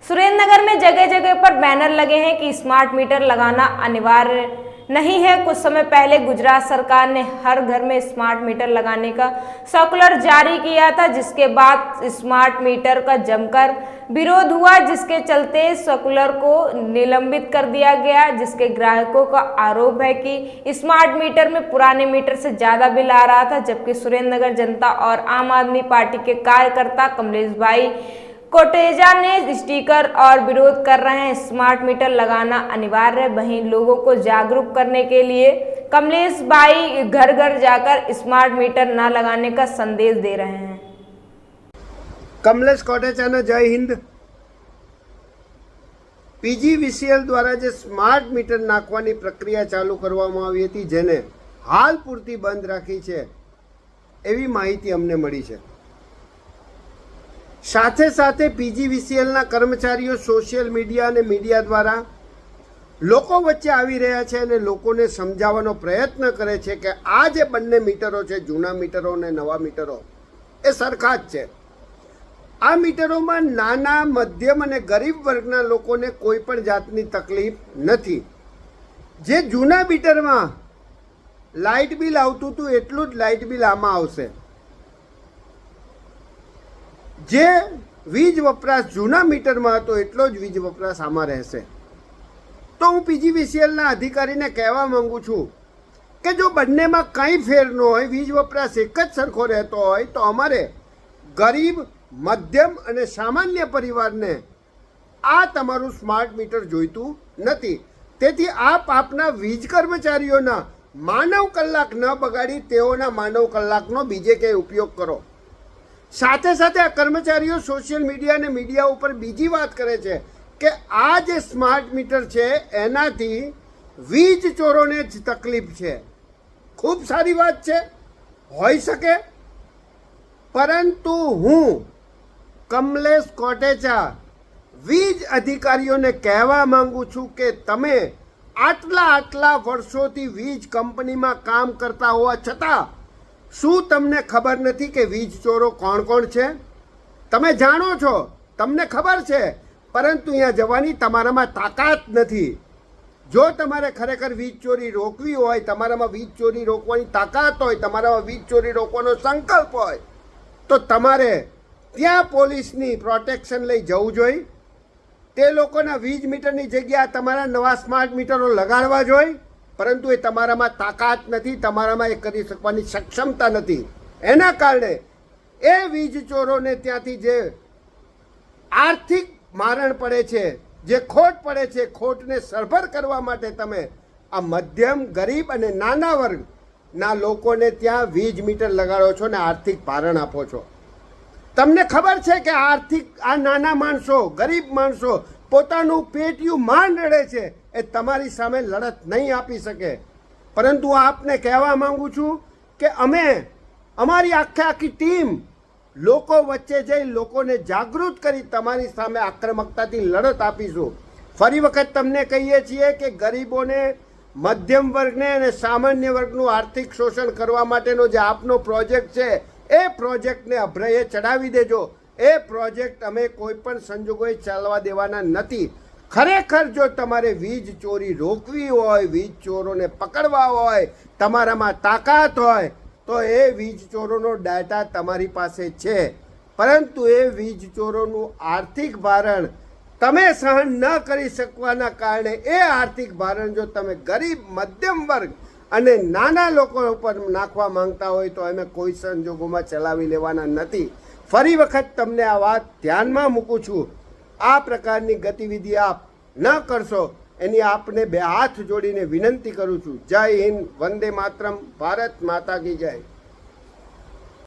सुरेंद्रनगर में जगह जगह पर बैनर लगे हैं कि स्मार्ट मीटर लगाना अनिवार्य नहीं है। कुछ समय पहले गुजरात सरकार ने हर घर में स्मार्ट मीटर लगाने का सर्कुलर जारी किया था, जिसके बाद स्मार्ट मीटर का जमकर विरोध हुआ, जिसके चलते सर्कुलर को निलंबित कर दिया गया। जिसके ग्राहकों का आरोप है कि स्मार्ट मीटर में पुराने मीटर से ज्यादा बिल आ रहा था, जबकि सुरेंद्रनगर जनता और आम आदमी पार्टी के कार्यकर्ता कमलेश भाई कोटेजा ने स्टिकर और विरोध कर रहे हैं स्मार्ट मीटर लगाना अनिवार्य है। वहीं लोगों को जागरूक करने के लिए कमलेश भाई घर घर जाकर स्मार्ट मीटर न लगाने का संदेश दे रहे हैं। कमलेश कोटेचा जय हिंद। पीजीवीसीएल द्वारा जे स्मार्ट मीटर नाखवानी प्रक्रिया चालू करवामां आवी हती, जेने हाल पूरती बंद राखी छे एवी माहिती अमने मળી છે। સાથે સાથે પીજીવીસીએલના કર્મચારીઓ સોશિયલ મીડિયા અને મીડિયા દ્વારા લોકો વચ્ચે આવી રહ્યા છે અને લોકોને સમજાવવાનો પ્રયત્ન કરે છે કે આ જે બંને મીટરો છે, જૂના મીટરો અને નવા મીટરો, એ સરખા જ છે। આ મીટરોમાં નાના, મધ્યમ અને ગરીબ વર્ગના લોકોને કોઈ પણ જાતની તકલીફ નથી। જે જૂના મીટરમાં લાઇટ બિલ આવતું હતું એટલું જ લાઇટ બિલ આમાં આવશે। જે વીજ વપરાશ જૂના મીટરમાં હતો એટલો જ વીજ વપરાશ આમાં રહેશે। તો હું પીજીવીસીએલના અધિકારીને કહેવા માંગુ છું કે જો બંનેમાં કંઈ ફેર ન હોય, વીજ વપરાશ એક જ સરખો રહેતો હોય, તો અમારે ગરીબ, મધ્યમ અને સામાન્ય પરિવારને આ તમારું સ્માર્ટ મીટર જોઈતું નથી। તેથી આપ આપના વીજ કર્મચારીઓના માનવ કલાક ન બગાડી તેઓના માનવ કલાકનો બીજે ક્યાંય ઉપયોગ કરો। સાથે સાથે આ કર્મચારીઓ સોશિયલ મીડિયા અને મીડિયા ઉપર બીજી વાત કરે છે કે આ જે સ્માર્ટ મીટર છે એનાથી વીજ ચોરોને જ તકલીફ છે। ખૂબ સારી વાત છે, હોઈ શકે, પરંતુ હું કમલેશ કોટેચા વીજ અધિકારીઓને કહેવા માંગુ છું કે તમે આટલા વર્ષોથી વીજ કંપનીમાં કામ કરતા હોવા છતાં શું તમને ખબર નથી કે વીજ ચોરો કોણ કોણ છે? તમે જાણો છો, તમને ખબર છે, પરંતુ અહીંયા જવાની તમારામાં તાકાત નથી। જો તમારે ખરેખર વીજ ચોરી રોકવી હોય, તમારામાં વીજ ચોરી રોકવાની તાકાત હોય, તમારામાં વીજ ચોરી રોકવાનો સંકલ્પ હોય, તો તમારે ત્યાં પોલીસની પ્રોટેક્શન લઈ જવું જોઈએ। તે લોકોના વીજ મીટરની જગ્યાએ તમારા નવા સ્માર્ટ મીટરો લગાડવા જોઈએ, પરંતુ એ તમારામાં તાકાત નથી, તમારામાં એ કરી શકવાની સક્ષમતા નથી। એના કારણે એ વીજ ચોરોને ત્યાંથી જે આર્થિક મારણ પડે છે, જે ખોટ પડે છે, ખોટને સરભર કરવા માટે તમે આ મધ્યમ, ગરીબ અને નાના વર્ગના લોકોને ત્યાં વીજ મીટર લગાડો છો ને આર્થિક ભારણ આપો છો। તમને ખબર છે કે આ નાના માણસો, ગરીબ માણસો પોતાનું પેટિયું માંડ રડે છે, એ તમારી સામે લડત નહીં આપી શકે। પરંતુ આપને કહેવા માંગુ છું કે અમે અમારી આખી ટીમ લોકો વચ્ચે જઈ લોકોને જાગૃત કરી તમારી સામે આક્રમકતાથી લડત આપીશું। ફરી વખત તમને કહીએ છીએ કે ગરીબોને, મધ્યમ વર્ગને અને સામાન્ય વર્ગનું આર્થિક શોષણ કરવા માટેનો જે આપનો પ્રોજેક્ટ છે એ પ્રોજેક્ટને અભ્રયે ચડાવી દેજો। એ પ્રોજેક્ટ અમે કોઈ પણ સંજોગોએ ચાલવા દેવાના નથી। ખરેખર જો તમારે વીજ ચોરી રોકવી હોય, વીજ ચોરોને પકડવા હોય, તમારામાં તાકાત હોય, તો એ વીજ ચોરોનો ડાટા તમારી પાસે છે, પરંતુ એ વીજ ચોરોનું આર્થિક ભારણ તમે સહન ન કરી શકવાના કારણે એ આર્થિક ભારણ જો તમે ગરીબ, મધ્યમ વર્ગ અને નાના લોકો ઉપર નાખવા માંગતા હોય તો અમે કોઈ સંજોગોમાં ચલાવી લેવાના નથી। ફરી વખત તમને આ વાત ધ્યાનમાં મૂકું છું। આ પ્રકારની ગતિવિધિ આપ ન કરશો એની આપને બે હાથ જોડીને વિનંતી કરું છું। જય હિન્દ, વંદે માતરમ, ભારત માતા કી જય।